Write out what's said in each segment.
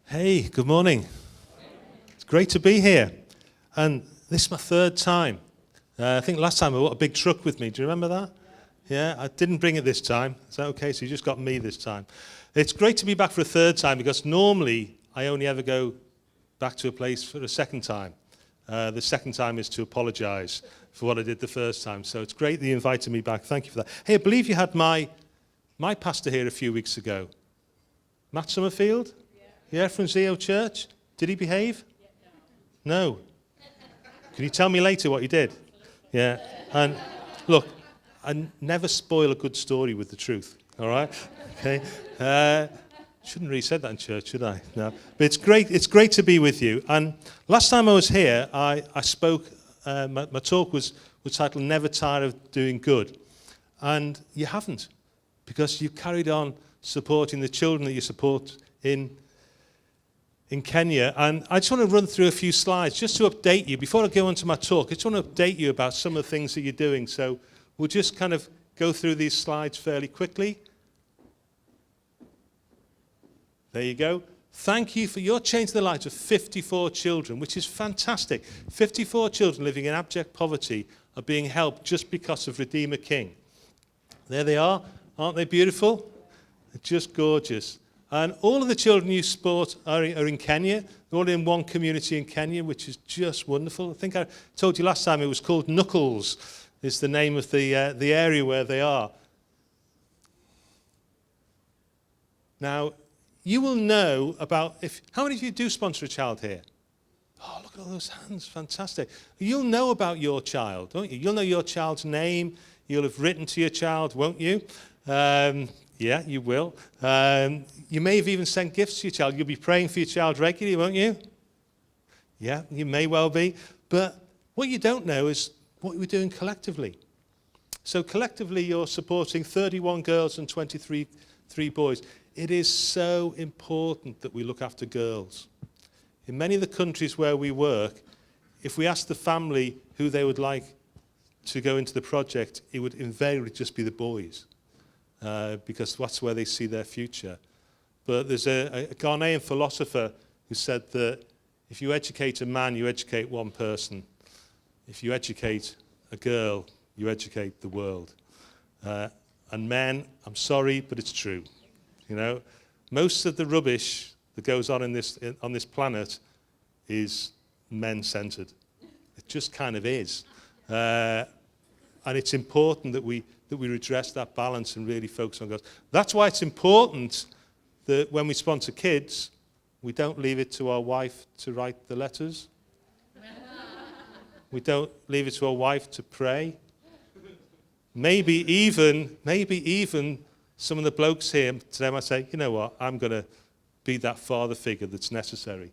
Hey, good morning. It's great to be here. And this is my third time. I think last time I brought a big truck with me. Do you remember that? Yeah, I didn't bring it this time. Is that okay? So you just got me this time. It's great to be back for a third time because normally I only ever go back to a place for a second time. The second time is to apologize for what I did the first time. So it's great that you invited me back. Thank you for that. Hey, I believe you had my pastor here a few weeks ago. Matt Summerfield? Yeah, from Zeo Church. Did he behave? No. Can you tell me later what he did? Yeah. And look, I never spoil a good story with the truth. All right? Okay. Shouldn't really said that in church, should I? No. But it's great. It's great to be with you. And last time I was here, I spoke. My talk was titled "Never Tired of Doing Good," and you haven't, because you carried on supporting the children that you support in Kenya. And I just want to run through a few slides just to update you. Before I go on to my talk, I just want to update you about some of the things that you're doing. So we'll just kind of go through these slides fairly quickly. There you go. Thank you for your changing the lives of 54 children, which is fantastic. 54 children living in abject poverty are being helped just because of Redeemer King. There they are. Aren't they beautiful? They're just gorgeous. And all of the children you support are in Kenya. They're all in one community in Kenya, which is just wonderful. I think I told you last time it was called Knuckles, is the name of the area where they are. Now, you will know about, how many of you do sponsor a child here? Oh, look at all those hands, fantastic. You'll know about your child, won't you? You'll know your child's name. You'll have written to your child, won't you? Yeah, you will. You may have even sent gifts to your child. You'll be praying for your child regularly, won't you? Yeah, you may well be. But what you don't know is what we're doing collectively. So collectively, you're supporting 31 girls and 23 boys. It is so important that we look after girls. In many of the countries where we work, if we ask the family who they would like to go into the project, it would invariably just be the boys. Because that's where they see their future. But there's a Ghanaian philosopher who said that if you educate a man, you educate one person. If you educate a girl, you educate the world. And men, I'm sorry, but it's true. You know, most of the rubbish that goes on on this planet is men-centered. It just kind of is. And it's important that we redress that balance and really focus on girls. That's why it's important that when we sponsor kids, we don't leave it to our wife to write the letters. We don't leave it to our wife to pray. Maybe even some of the blokes here today might say, you know what, I'm going to be that father figure that's necessary.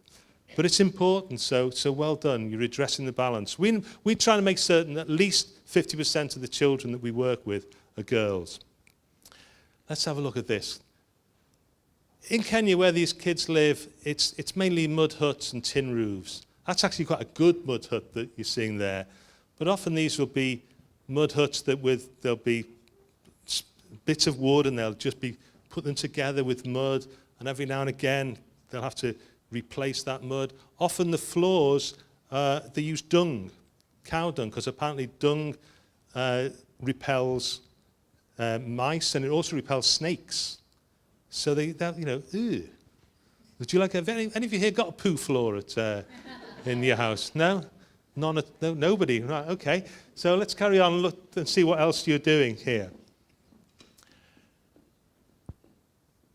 But it's important, so well done. You're redressing the balance. We try to make certain that at least 50% of the children that we work with are girls. Let's have a look at this. In Kenya, where these kids live, it's mainly mud huts and tin roofs. That's actually quite a good mud hut that you're seeing there. But often these will be mud huts there'll be bits of wood and they'll just be put them together with mud, and every now and again they'll have to replace that mud. Often the floors, they use dung, cow dung, because apparently dung repels mice, and it also repels snakes. So that, you know, ew. Would you like any of you here got a poo floor in your house? No? No, nobody. Right, okay. So let's carry on and look and see what else you're doing here.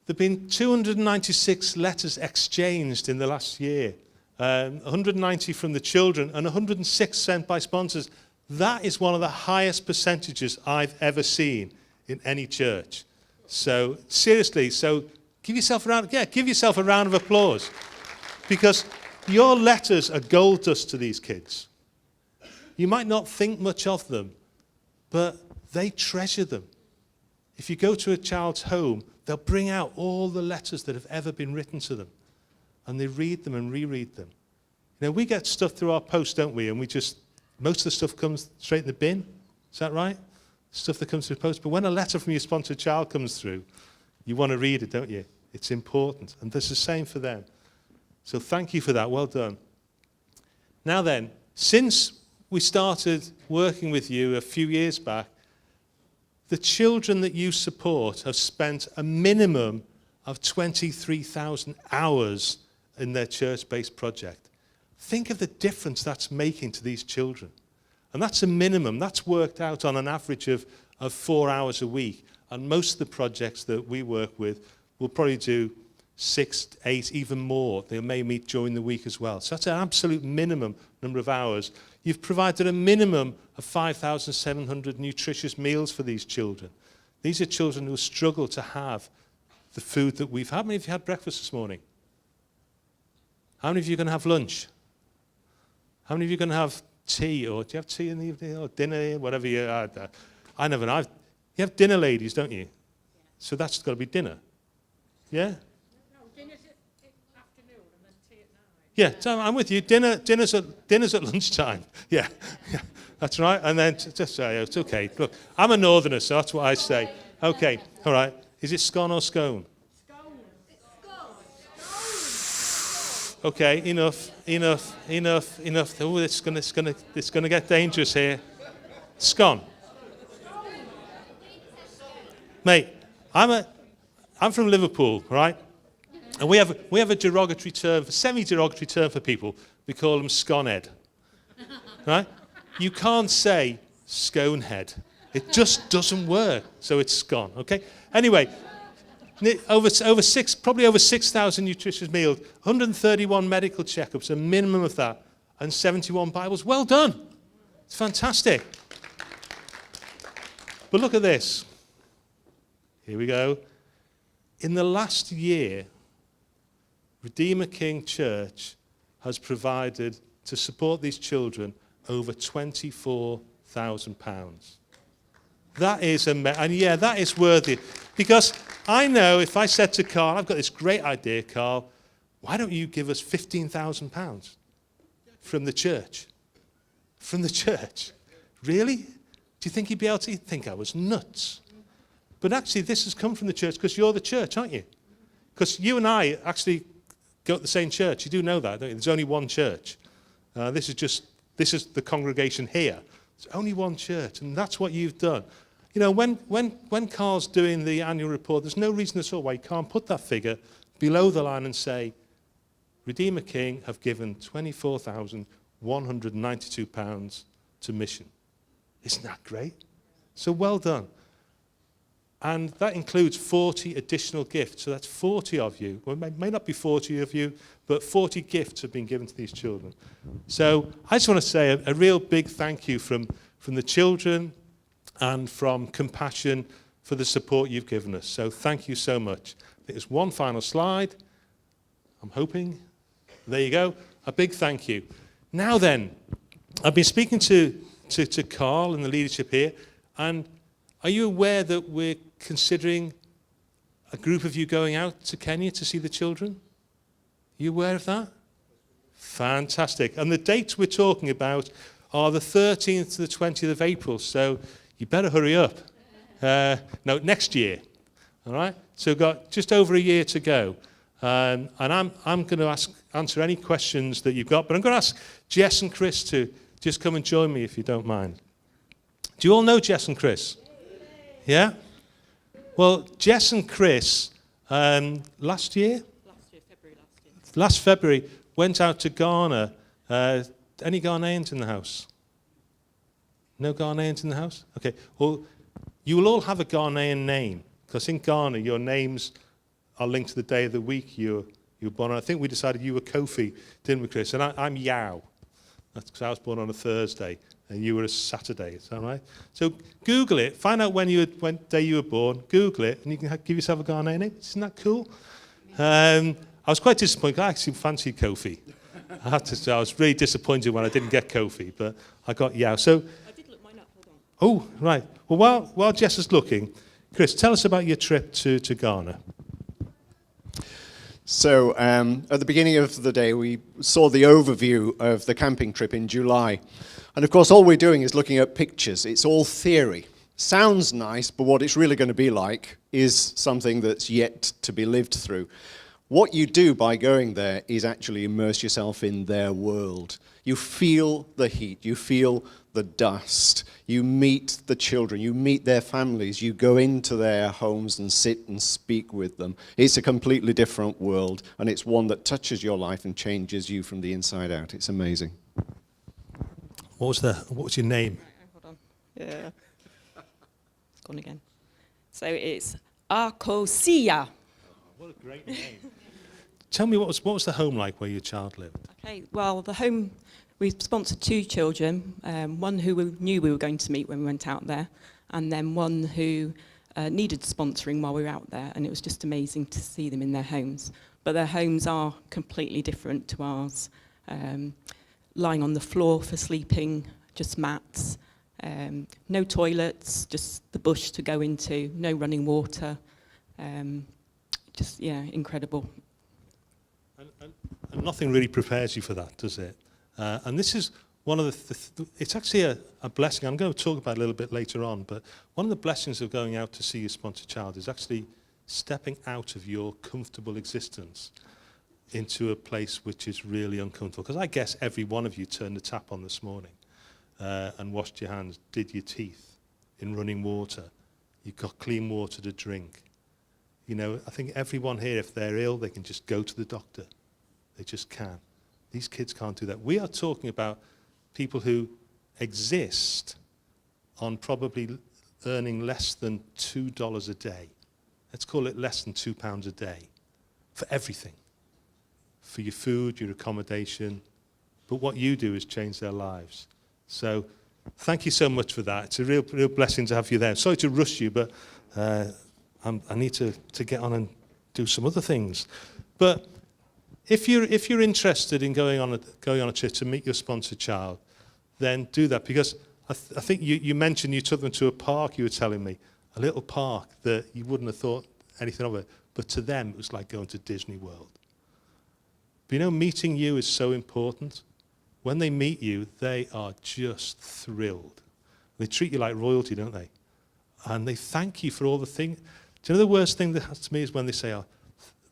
There have been 296 letters exchanged in the last year, 190 from the children and 106 sent by sponsors. That is one of the highest percentages I've ever seen in any church. So seriously, give yourself a round of applause, because your letters are gold dust to these kids. You might not think much of them, but they treasure them. If you go to a child's home, they'll bring out all the letters that have ever been written to them, and they read them and reread them. You know, we get stuff through our post, don't we? And most of the stuff comes straight in the bin. Is that right? Stuff that comes through post. But when a letter from your sponsored child comes through, you want to read it, don't you? It's important. And there's the same for them. So thank you for that. Well done. Now then, since we started working with you a few years back, the children that you support have spent a minimum of 23,000 hours in their church-based project. Think of the difference that's making to these children. And that's a minimum. That's worked out on an average of 4 hours a week. And most of the projects that we work with will probably do 6, 8, even more. They may meet during the week as well. So that's an absolute minimum number of hours. You've provided a minimum of 5,700 nutritious meals for these children. These are children who struggle to have the food that we've had. How many of you had breakfast this morning? How many of you are going to have lunch? How many of you are going to have tea? Or do you have tea in the evening? Or dinner? Whatever you had. I never know. You have dinner, ladies, don't you? Yeah. So that's got to be dinner. Yeah? No, dinner's at afternoon and then tea at night. Yeah, so I'm with you. Dinner's at lunchtime. Yeah, that's right. And then just say, it's okay. Look, I'm a northerner, so that's what I say. Okay, all right. Is it scone or scone? Okay, enough. Oh, it's gonna get dangerous here. Scone. Mate, I'm from Liverpool, right? And we have a derogatory term, a semi-derogatory term for people. We call them sconehead, right? You can't say sconehead. It just doesn't work. So it's scone, okay? Anyway, probably over 6,000 nutritious meals, 131 medical checkups, a minimum of that, and 71 Bibles. Well done. It's fantastic. But look at this. Here we go. In the last year, Redeemer King Church has provided, to support these children, over £24,000. That is and yeah, that is worthy. Because I know if I said to Carl, I've got this great idea, Carl, why don't you give us £15,000 from the church? From the church? Really? Do you think he'd be able to? He'd think I was nuts. But actually, this has come from the church because you're the church, aren't you? Because you and I actually go to the same church. You do know that, don't you? There's only one church. This is the congregation here. There's only one church, and that's what you've done. You know, when Carl's doing the annual report, there's no reason at all why he can't put that figure below the line and say, Redeemer King have given £24,192 to mission. Isn't that great? So well done. And that includes 40 additional gifts. So that's 40 of you. Well, it may not be 40 of you, but 40 gifts have been given to these children. So I just want to say a real big thank you from the children and from Compassion for the support you've given us. So thank you so much. There's one final slide. I'm hoping. There you go. A big thank you. Now then, I've been speaking to Carl and the leadership here, and are you aware that we're considering a group of you going out to Kenya to see the children? Are you aware of that? Fantastic. And the dates we're talking about are the 13th to the 20th of April, so you better hurry up. No, next year. All right? So we've got just over a year to go. And I'm going to answer any questions that you've got, but I'm going to ask Jess and Chris to just come and join me if you don't mind. Do you all know Jess and Chris? Yeah? Well, Jess and Chris, last February, went out to Ghana. Any Ghanaians in the house? No Ghanaians in the house? Okay. Well, you will all have a Ghanaian name, because in Ghana, your names are linked to the day of the week you were born on. I think we decided you were Kofi, didn't we, Chris? And I'm Yao. That's because I was born on a Thursday, and you were a Saturday. Is that right? So Google it. Find out when day you were born. Google it, and you can give yourself a Ghanaian name. Isn't that cool? I was quite disappointed. I actually fancied Kofi. I have to say, I was really disappointed when I didn't get Kofi, but I got Yao. So, I did look mine up. Hold oh, on. right. Well, while Jess is looking, Chris, tell us about your trip to Ghana. So at the beginning of the day, we saw the overview of the camping trip in July. And of course, all we're doing is looking at pictures. It's all theory. Sounds nice, but what it's really going to be like is something that's yet to be lived through. what you do by going there is actually immerse yourself in their world. You feel the heat, you feel the dust, you meet the children, you meet their families, you go into their homes and sit and speak with them. It's a completely different world, and it's one that touches your life and changes you from the inside out. It's amazing. What was your name? Hold on. Yeah. It's gone again. So it's Arcosia. What a great name. Tell me, what was the home like where your child lived? Okay, well, the home, we sponsored 2 children, one who we knew we were going to meet when we went out there, and then one who needed sponsoring while we were out there, and it was just amazing to see them in their homes. But their homes are completely different to ours. Lying on the floor for sleeping, just mats, no toilets, just the bush to go into, no running water. Just, yeah, incredible. And nothing really prepares you for that, does it? And this is one of it's actually a blessing. I'm going to talk about it a little bit later on, but one of the blessings of going out to see your sponsored child is actually stepping out of your comfortable existence into a place which is really uncomfortable. Because I guess every one of you turned the tap on this morning and washed your hands, did your teeth in running water. You've got clean water to drink. You know, I think everyone here, if they're ill, they can just go to the doctor. They just can. These kids can't do that. We are talking about people who exist on probably earning less than $2 a day. Let's call it less than £2 a day for everything. For your food, your accommodation. But what you do is change their lives. So thank you so much for that. It's a real blessing to have you there. Sorry to rush you, but I need to get on and do some other things. But if you're interested in going on a trip to meet your sponsored child, then do that. Because I think you mentioned you took them to a park, you were telling me, a little park that you wouldn't have thought anything of it. But to them, it was like going to Disney World. But you know, meeting you is so important. When they meet you, they are just thrilled. They treat you like royalty, don't they? And they thank you for all the things. Do you know the worst thing that happens to me is when they say,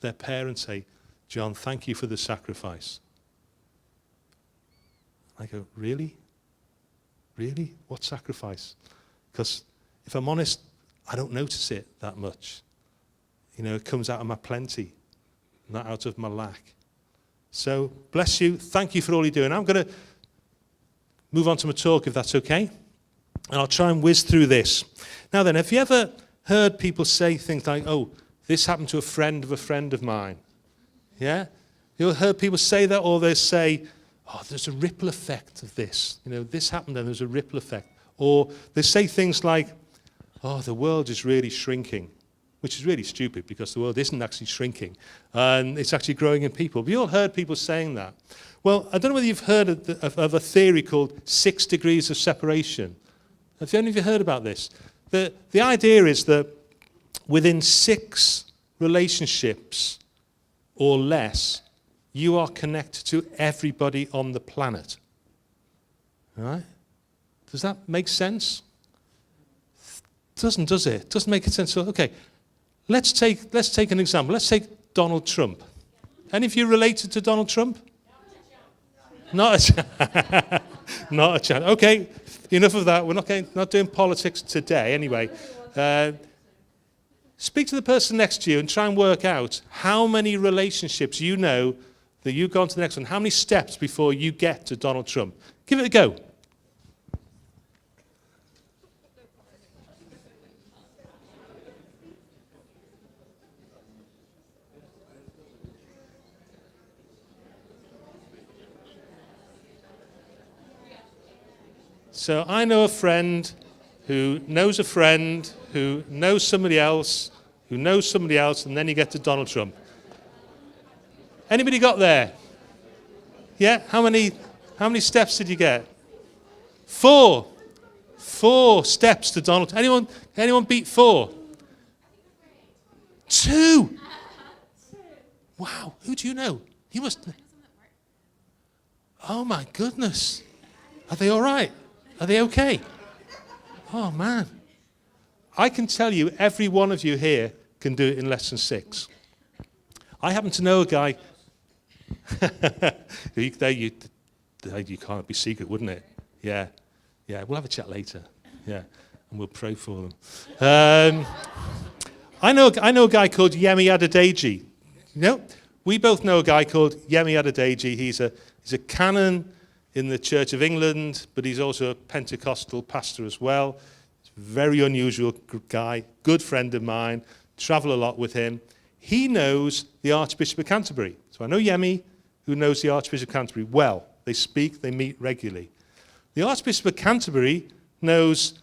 their parents say, John, thank you for the sacrifice. I go, really? Really? What sacrifice? Because if I'm honest, I don't notice it that much. You know, it comes out of my plenty, not out of my lack. So, bless you. Thank you for all you're doing. I'm going to move on to my talk, if that's okay. And I'll try and whiz through this. Now then, have you ever heard people say things like, oh, this happened to a friend of mine? Yeah? You ever heard people say that? Or they say, oh, there's a ripple effect of this. You know, this happened and there's a ripple effect. Or they say things like, oh, the world is really shrinking. Which is really stupid because the world isn't actually shrinking. And it's actually growing in people. Have you all heard people saying that? Well, I don't know whether you've heard of a theory called 6 degrees of separation. Have any of you heard about this? The idea is that within 6 relationships or less, you are connected to everybody on the planet. All right? Does that make sense? Doesn't, does it? Doesn't make sense. So, okay, let's take an example. Let's take Donald Trump. Any of you related to Donald Trump? Not a chance. Not a chance. Okay, enough of that. We're not doing politics today. Anyway, speak to the person next to you and try and work out how many relationships you know that you've gone to the next one. How many steps before you get to Donald Trump? Give it a go. So I know a friend who knows a friend who knows somebody else who knows somebody else, and then you get to Donald Trump. Anybody got there? Yeah? How many steps did you get? 4. 4 steps to Donald. Anyone beat 4? 2. Wow. Who do you know? You must. Oh my goodness. Are they all right? Are they okay? Oh, man. I can tell you every one of you here can do it in less than 6. I happen to know a guy. You can't be secret, wouldn't it? Yeah. Yeah, we'll have a chat later. Yeah, and we'll pray for them. I know a guy called Yemi Adedeji. You know, we both know a guy called Yemi Adedeji. He's a canon in the Church of England, but he's also a Pentecostal pastor as well. He's a very unusual guy, good friend of mine, travel a lot with him. He knows the Archbishop of Canterbury. So I know Yemi, who knows the Archbishop of Canterbury well. They speak, they meet regularly. The Archbishop of Canterbury knows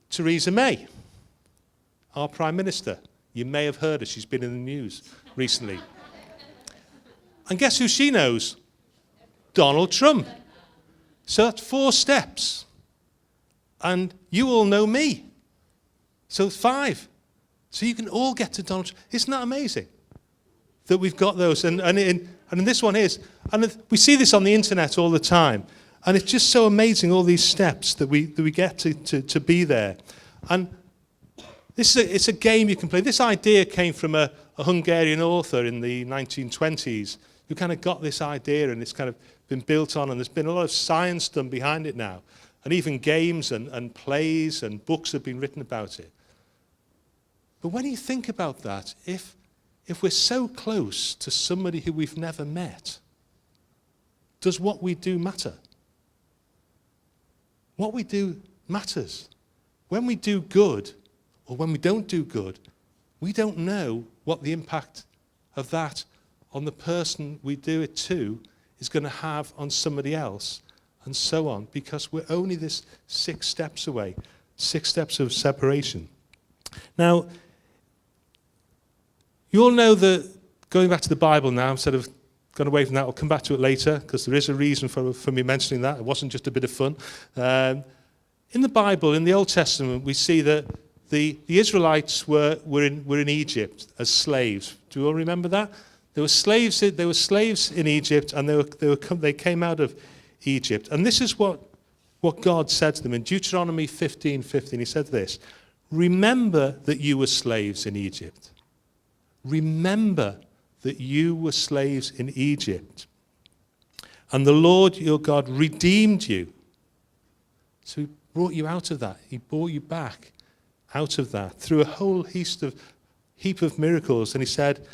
Theresa May, our Prime Minister. You may have heard her. She's been in the news recently. And guess who she knows? Donald Trump. So that's 4 steps. And you all know me. So 5. So you can all get to Donald Trump. Isn't that amazing? That we've got those. And this one is. And we see this on the internet all the time. And it's just so amazing, all these steps that we get to be there. And it's a game you can play. This idea came from a Hungarian author in the 1920s who kind of got this idea, and it's kind of been built on, and there's been a lot of science done behind it now. And even games and plays and books have been written about it. But when you think about that, if we're so close to somebody who we've never met, does what we do matter? What we do matters. When we do good, or when we don't do good, we don't know what the impact of that on the person we do it to is going to have on somebody else, and so on, because we're only this 6 steps away, 6 steps of separation. Now, you all know that, going back to the Bible now, I'm sort of gone away from that. I'll come back to it later, because there is a reason for me mentioning that. It wasn't just a bit of fun. In the Bible, in the Old Testament, we see that the Israelites were in Egypt as slaves. Do you all remember that? There were slaves in Egypt, and they came out of Egypt. And this is what God said to them in Deuteronomy 15:15. He said this: "Remember that you were slaves in Egypt. Remember that you were slaves in Egypt. And the Lord your God redeemed you." So he brought you out of that. He brought you back out of that through a whole heap of miracles. And he said,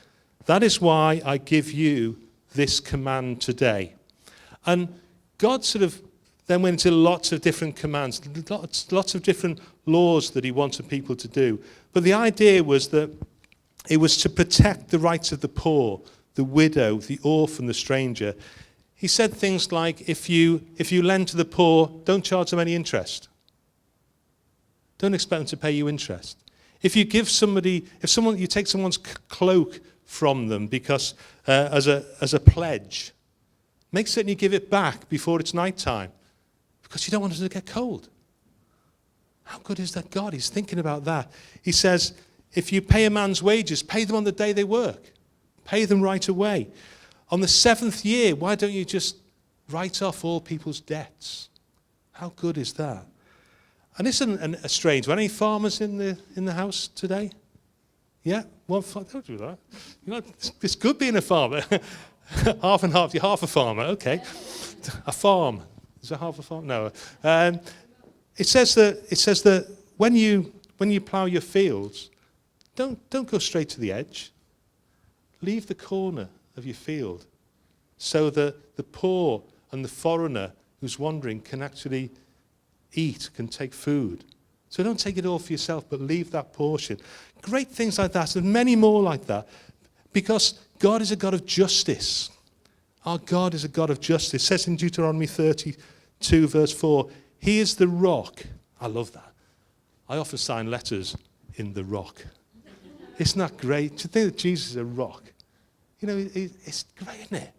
"That is why I give you this command today." And God sort of then went into lots of different commands, lots of different laws that he wanted people to do. But the idea was that it was to protect the rights of the poor, the widow, the orphan, the stranger. He said things like, if you lend to the poor, don't charge them any interest. Don't expect them to pay you interest. If you take someone's cloak from them because as a pledge, make certain you give it back before it's night time, because you don't want them to get cold. How good is that God? He's thinking about that. He says, if you pay a man's wages, pay them on the day they work. Pay them right away. On the 7th year, why don't you just write off all people's debts? How good is that? And isn't a strange one? Any farmers in the house today? Yeah? Don't do that. It's good being a farmer. Half and half. You're half a farmer. Okay. A farm. Is it half a farm? No. It says that when you plough your fields, don't go straight to the edge. Leave the corner of your field so that the poor and the foreigner who's wandering can actually eat, can take food. So don't take it all for yourself, but leave that portion. Great things like that, and many more like that, because God is a God of justice. Our God is a God of justice. It says in Deuteronomy 32, verse 4, He is the rock. I love that. I often sign letters in the rock. Isn't that great? To think that Jesus is a rock. You know, it's great, isn't it?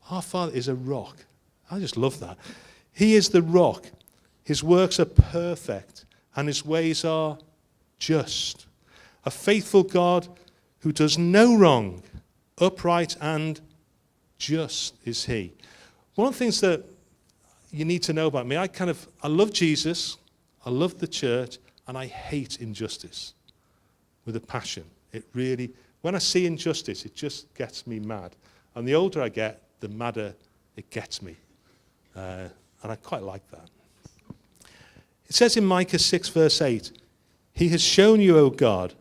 Our Father is a rock. I just love that. He is the rock. His works are perfect, and his ways are just. A faithful God who does no wrong, upright and just is he. One of the things that you need to know about me, I love Jesus, I love the church, and I hate injustice with a passion. It really, when I see injustice, it just gets me mad. And the older I get, the madder it gets me. And I quite like that. It says in Micah 6, verse 8, he has shown you, O God,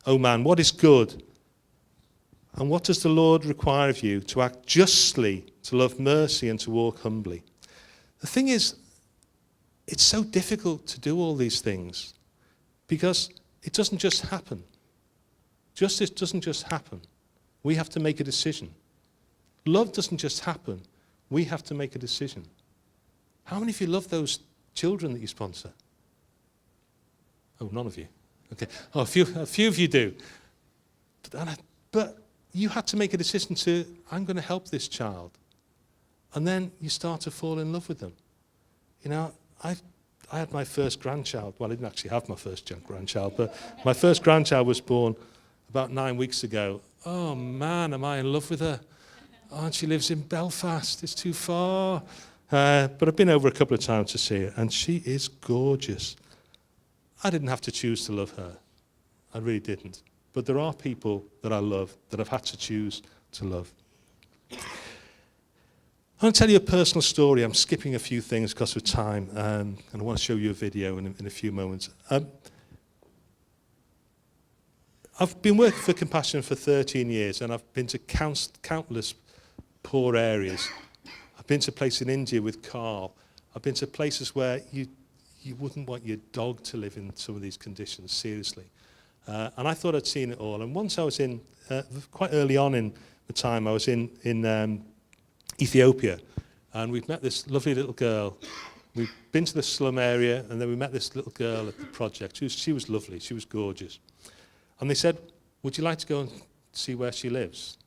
O man, what is good. And what does the Lord require of you? To act justly, to love mercy, and to walk humbly. The thing is, it's so difficult to do all these things because it doesn't just happen. Justice doesn't just happen. We have to make a decision. Love doesn't just happen. We have to make a decision. How many of you love those children that you sponsor? Oh, none of you. Okay. Oh, a few of you do. But you had to make a decision to, I'm going to help this child. And then you start to fall in love with them. You know, I had my first grandchild. Well, I didn't actually have my first grandchild, but my first grandchild was born about 9 weeks ago. Oh, man, am I in love with her. Oh, and she lives in Belfast. It's too far. But I've been over a couple of times to see her, and she is gorgeous. I didn't have to choose to love her. I really didn't. But there are people that I love that I've had to choose to love. I'm going to tell you a personal story. I'm skipping a few things because of time, and I want to show you a video in a few moments. I've been working for Compassion for 13 years, and I've been to countless poor areas. I've been to places in India with Carl. I've been to places where you wouldn't want your dog to live in some of these conditions, seriously. And I thought I'd seen it all. And once I was in, quite early on in the time, I was in Ethiopia, and we've met this lovely little girl. We've been to the slum area, and then we met this little girl at the project. She was lovely. She was gorgeous. And they said, would you like to go and see where she lives?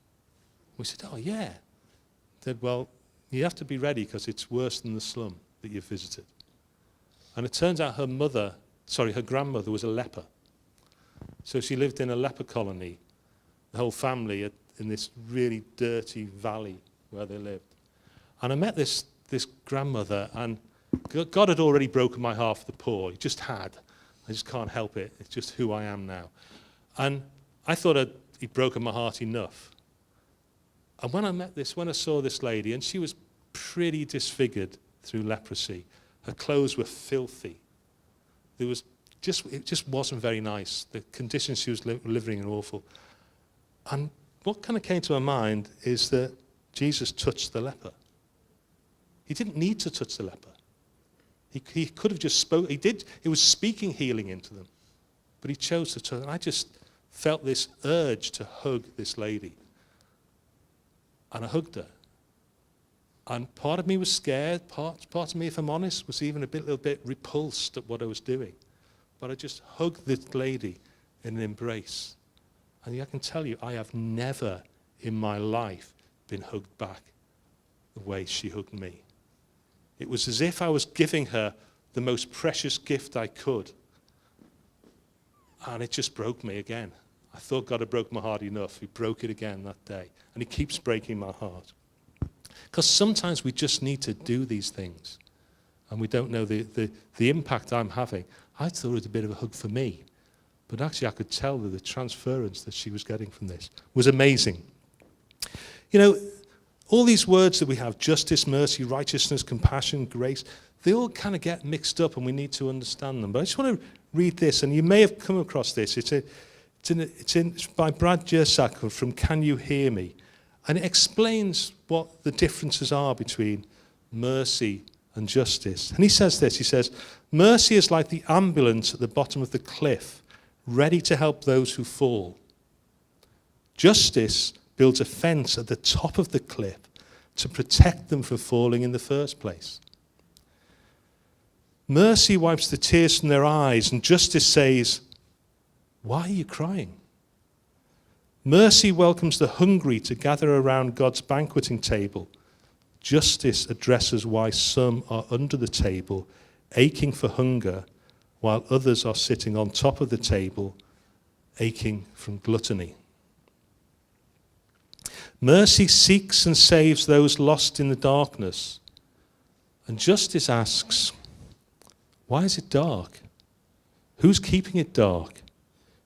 We said, oh, yeah. They said, well, you have to be ready because it's worse than the slum that you've visited. And it turns out her grandmother was a leper. So she lived in a leper colony, the whole family in this really dirty valley where they lived. And I met this grandmother, and God had already broken my heart for the poor. He just had. I just can't help it. It's just who I am now. And I thought he'd broken my heart enough. And when I saw this lady, and she was pretty disfigured through leprosy, her clothes were filthy. It just wasn't very nice. The conditions she was living in were awful. And what kind of came to my mind is that Jesus touched the leper. He didn't need to touch the leper. He could have just spoke. He did. He was speaking healing into them, but he chose to touch. And I just felt this urge to hug this lady, and I hugged her. And part of me was scared. Part of me, if I'm honest, was even a little bit repulsed at what I was doing. But I just hugged this lady in an embrace. And I can tell you, I have never in my life been hugged back the way she hugged me. It was as if I was giving her the most precious gift I could. And it just broke me again. I thought God had broken my heart enough. He broke it again that day. And he keeps breaking my heart. Because sometimes we just need to do these things. And we don't know the impact I'm having. I thought it was a bit of a hug for me. But actually I could tell that the transference that she was getting from this was amazing. You know, all these words that we have, justice, mercy, righteousness, compassion, grace, they all kind of get mixed up and we need to understand them. But I just want to read this, and you may have come across this. It's by Brad Jersak from Can You Hear Me? And it explains what the differences are between mercy and justice. And he says this, he says, mercy is like the ambulance at the bottom of the cliff, ready to help those who fall. Justice builds a fence at the top of the cliff to protect them from falling in the first place. Mercy wipes the tears from their eyes, and justice says, why are you crying? Mercy welcomes the hungry to gather around God's banqueting table. Justice addresses why some are under the table, aching for hunger, while others are sitting on top of the table, aching from gluttony. Mercy seeks and saves those lost in the darkness. And justice asks, why is it dark? Who's keeping it dark?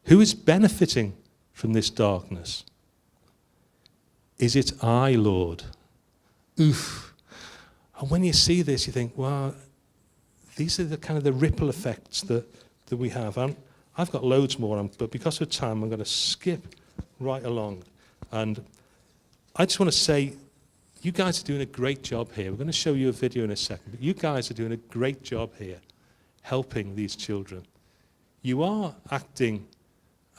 Who is benefiting from this darkness? Is it I, Lord? Oof. And when you see this, you think, well, these are the kind of the ripple effects that we have. And I've got loads more, but because of time, I'm going to skip right along. And I just want to say, you guys are doing a great job here. We're going to show you a video in a second, but you guys are doing a great job here helping these children. You are acting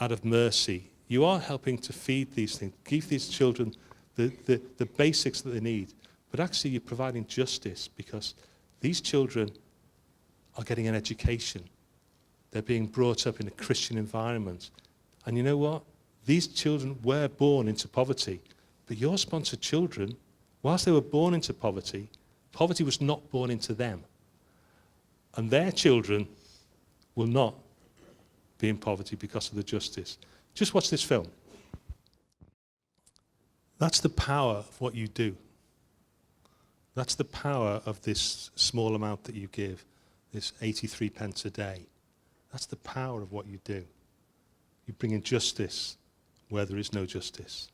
out of mercy. You are helping to feed these things, give these children the basics that they need. But actually, you're providing justice because these children are getting an education. They're being brought up in a Christian environment. And you know what? These children were born into poverty, but your sponsored children, whilst they were born into poverty, poverty was not born into them. And their children will not be in poverty because of the justice. Just watch this film. That's the power of what you do. That's the power of this small amount that you give, this 83 pence a day. That's the power of what you do. You bring in justice where there is no justice.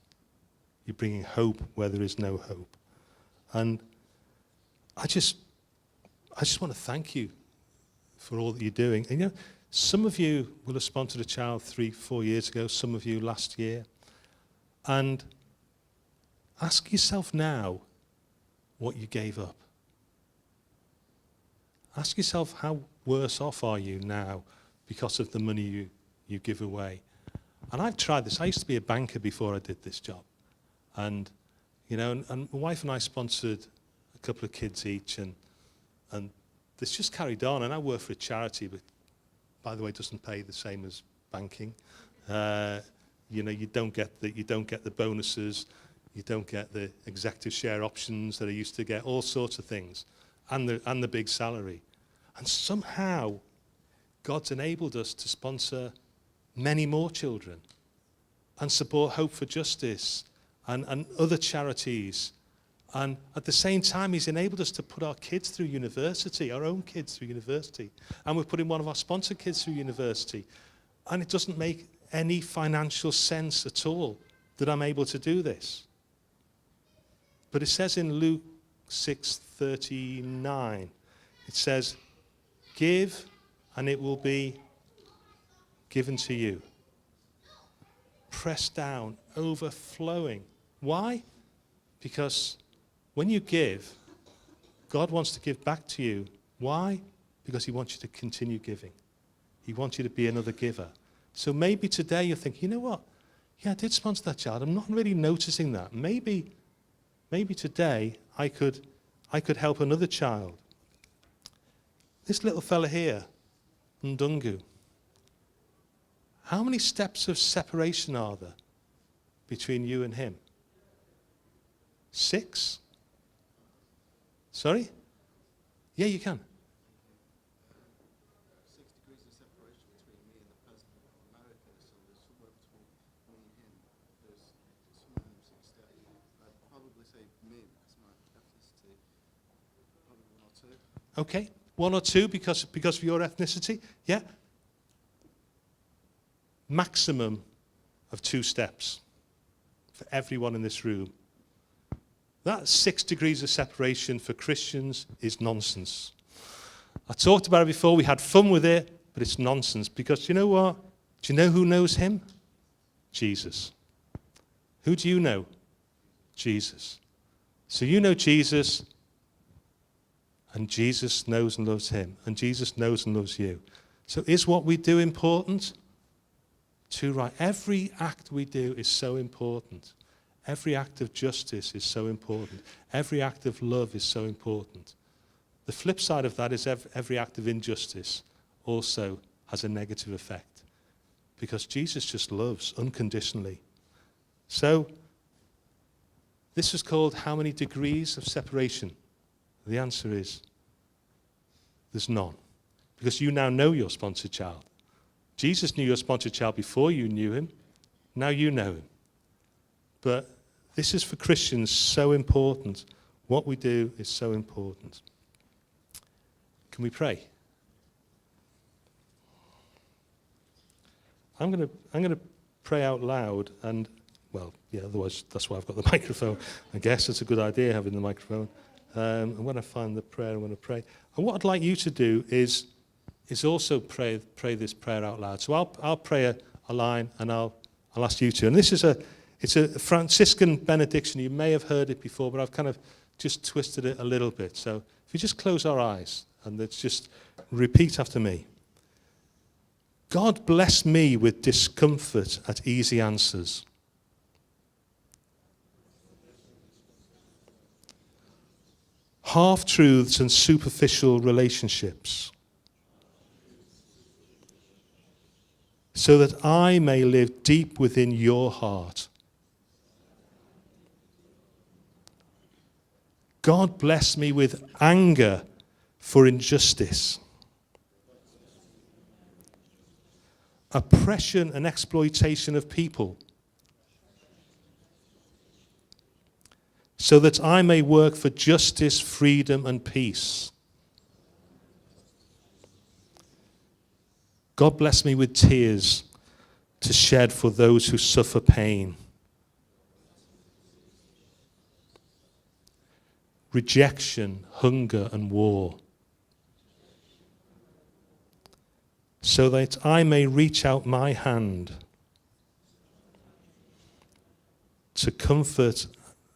You're bringing hope where there is no hope. And I just want to thank you for all that you're doing. And you know, some of you will have sponsored a child 3-4 years ago, some of you last year. And ask yourself now what you gave up. Ask yourself how worse off are you now because of the money you give away. And I've tried this. I used to be a banker before I did this job. And, you know, and my wife and I sponsored a couple of kids each, and this just carried on. And I work for a charity, but by the way, doesn't pay the same as banking. You know, you don't get the bonuses, you don't get the executive share options that I used to get, all sorts of things, and the big salary. And somehow, God's enabled us to sponsor many more children and support Hope for Justice and other charities. And at the same time, he's enabled us to put our kids through university, our own kids through university. And we're putting one of our sponsored kids through university. And it doesn't make any financial sense at all that I'm able to do this. But it says in Luke 6:39, it says, give and it will be given to you. Pressed down, overflowing. Why? Because when you give, God wants to give back to you. Why? Because he wants you to continue giving. He wants you to be another giver. So maybe today you're thinking, you know what? Yeah, I did sponsor that child. I'm not really noticing that. Maybe today I could help another child. This little fella here, Ndungu. How many steps of separation are there between you and him? 6? Sorry? Yeah, you can. 6 degrees of separation between me and the person in America, so there's somewhere between me and him. There's somewhere 6 steps. I'd probably say me because my ethnicity, probably 1 or 2. Okay, 1 or 2 because of your ethnicity? Yeah. Maximum of 2 steps for everyone in this room. That 6 degrees of separation for Christians is nonsense. I talked about it before, we had fun with it, but it's nonsense because you know what? Do you know who knows him? Jesus. Who do you know? Jesus. So you know Jesus, and Jesus knows and loves him, and Jesus knows and loves you. So is what we do important? Too right. Every act we do is so important. Every act of justice is so important. Every act of love is so important. The flip side of that is every act of injustice also has a negative effect because Jesus just loves unconditionally. So this is called how many degrees of separation? The answer is there's none because you now know your sponsored child. Jesus knew your sponsored child before you knew him. Now you know him. But this is for Christians so important. What we do is so important. Can we pray? I'm going to pray out loud, and, well, yeah, otherwise that's why I've got the microphone. I guess it's a good idea having the microphone. And when I find the prayer, I'm going to pray. And what I'd like you to do is also pray this prayer out loud. So I'll pray a line, and I'll ask you to. And this is it's a Franciscan benediction. You may have heard it before, but I've kind of just twisted it a little bit. So if you just close our eyes and let's just repeat after me. God bless me with discomfort at easy answers. Half-truths and superficial relationships, so that I may live deep within your heart. God bless me with anger for injustice, oppression and exploitation of people, so that I may work for justice, freedom, and peace. God bless me with tears to shed for those who suffer pain, rejection, hunger, and war, so that I may reach out my hand to comfort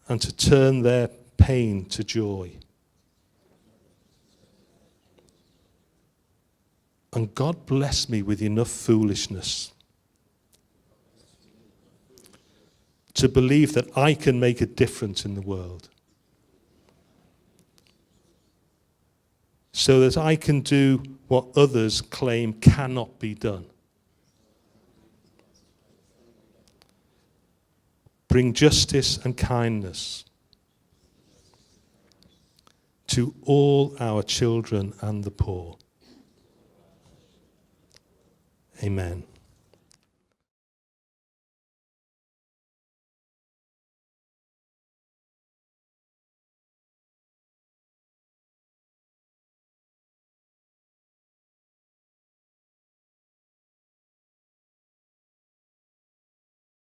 and to turn their pain to joy. And God bless me with enough foolishness to believe that I can make a difference in the world, so that I can do what others claim cannot be done. Bring justice and kindness to all our children and the poor. Amen.